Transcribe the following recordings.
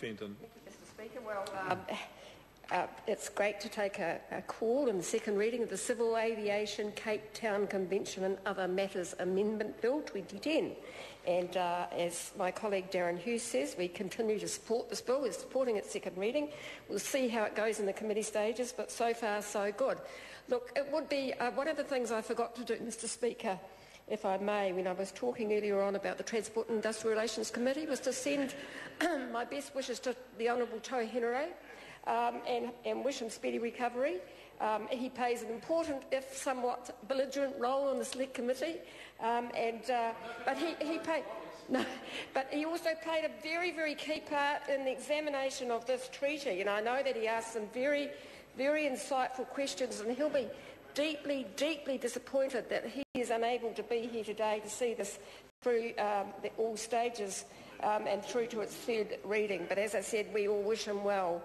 Fenton. Thank you, Mr Speaker. Well, it's great to take a call in the second reading of the Civil Aviation Cape Town Convention and Other Matters Amendment Bill 2010. And as my colleague Darren Hughes says, we continue to support this bill. We're supporting its second reading. We'll see how it goes in the committee stages, but so far so good. Look, it would be one of the things I forgot to do, Mr Speaker, if I may, when I was talking earlier on about the Transport and Industrial Relations Committee, was to send my best wishes to the Honourable Tau Henare and wish him speedy recovery. He plays an important, if somewhat belligerent, role on the Select Committee, but he also played a very, very key part in the examination of this treaty, and I know that he asked some very, very insightful questions, and he'll be deeply, deeply disappointed that he is unable to be here today to see this through all stages and through to its third reading. But as I said, we all wish him well.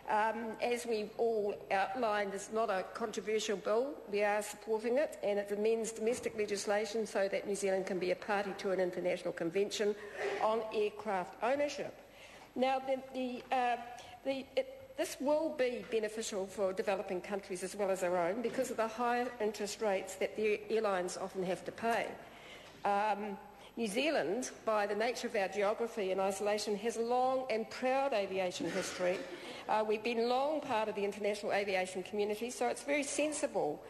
As we've all outlined, it's not a controversial bill. We are supporting it, and it amends domestic legislation so that New Zealand can be a party to an international convention on aircraft ownership. Now, this will be beneficial for developing countries as well as our own because of the high interest rates that the airlines often have to pay. New Zealand, by the nature of our geography and isolation, has a long and proud aviation history. We've been long part of the international aviation community, so it's very sensible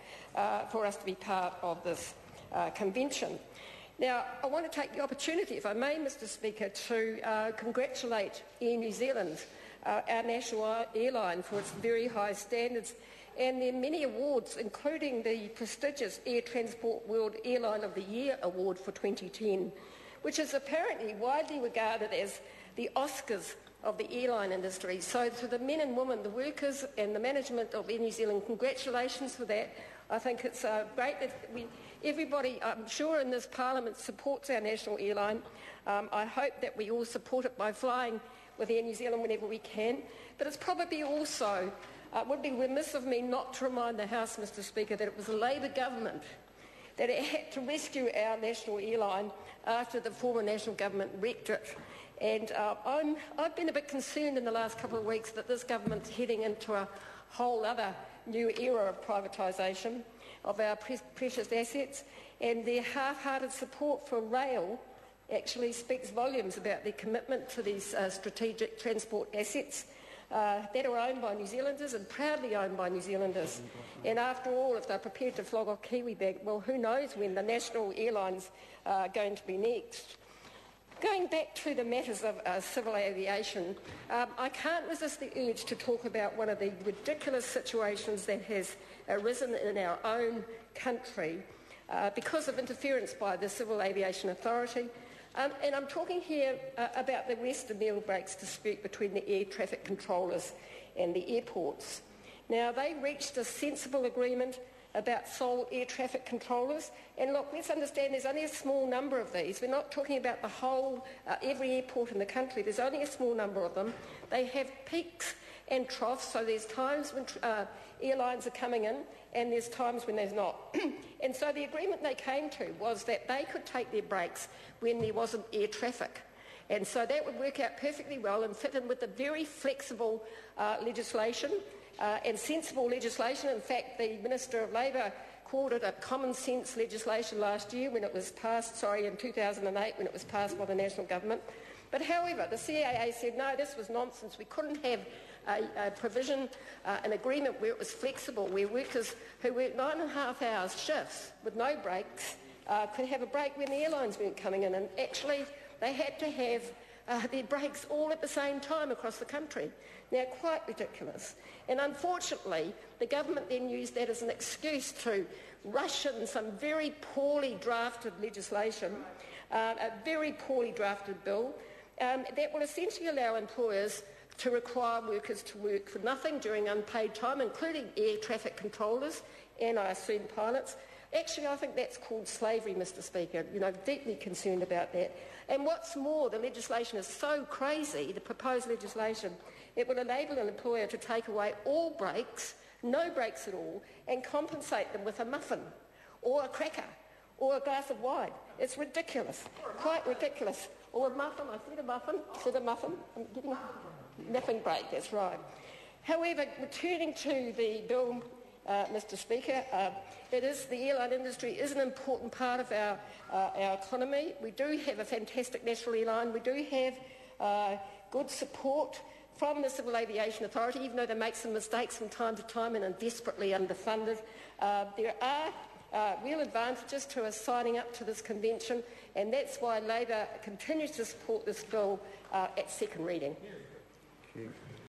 for us to be part of this convention. Now, I want to take the opportunity, if I may, Mr Speaker, to congratulate Air New Zealand, our national airline, for its very high standards and their many awards, including the prestigious Air Transport World Airline of the Year Award for 2010, which is apparently widely regarded as the Oscars of the airline industry. So to the men and women, the workers and the management of Air New Zealand, congratulations for that. I think it's great that everybody, I'm sure, in this Parliament supports our national airline. I hope that we all support it by flying with Air New Zealand whenever we can. But it's probably also, it would be remiss of me not to remind the House, Mr Speaker, that it was the Labour government that it had to rescue our national airline after the former national government wrecked it. And I've been a bit concerned in the last couple of weeks that this government's heading into a whole other new era of privatisation of our precious assets, and their half-hearted support for rail actually speaks volumes about their commitment to these strategic transport assets that are owned by New Zealanders and proudly owned by New Zealanders. And after all, if they're prepared to flog off Kiwibank, well, who knows when the national airlines are going to be next. Going back to the matters of civil aviation, I can't resist the urge to talk about one of the ridiculous situations that has arisen in our own country because of interference by the Civil Aviation Authority. And I'm talking here about the rest and meal breaks dispute between the air traffic controllers and the airports. Now, they reached a sensible agreement about sole air traffic controllers. And look, let's understand there's only a small number of these. We're not talking about the whole, every airport in the country. There's only a small number of them. They have peaks and troughs, so there's times when airlines are coming in and there's times when there's not. And so the agreement they came to was that they could take their breaks when there wasn't air traffic. And so that would work out perfectly well and fit in with the very flexible legislation and sensible legislation. In fact, the Minister of Labour called it a common sense legislation last year when it was passed, in 2008 when it was passed by the national government. But however, the CAA said, no, this was nonsense. We couldn't have a provision, an agreement where it was flexible, where workers who work 9.5 hours shifts with no breaks could have a break when the airlines weren't coming in. And actually, they had to have their breaks all at the same time across the country. Now, quite ridiculous. And unfortunately, the government then used that as an excuse to rush in some very poorly drafted legislation, a very poorly drafted bill, that will essentially allow employers to require workers to work for nothing during unpaid time, including air traffic controllers and, I assume, pilots. Actually, I think that's called slavery, Mr Speaker. Deeply concerned about that. And what's more, the legislation is so crazy, the proposed legislation, it will enable an employer to take away all breaks, no breaks at all, and compensate them with a muffin or a cracker or a glass of wine. It's ridiculous, quite ridiculous. Or a muffin, I said a muffin, I'm getting Napping break, that's right. However, returning to the bill, Mr Speaker, the airline industry is an important part of our economy. We do have a fantastic national airline. We do have good support from the Civil Aviation Authority, even though they make some mistakes from time to time and are desperately underfunded. There are real advantages to us signing up to this convention, and that's why Labor continues to support this bill at second reading. Thank you.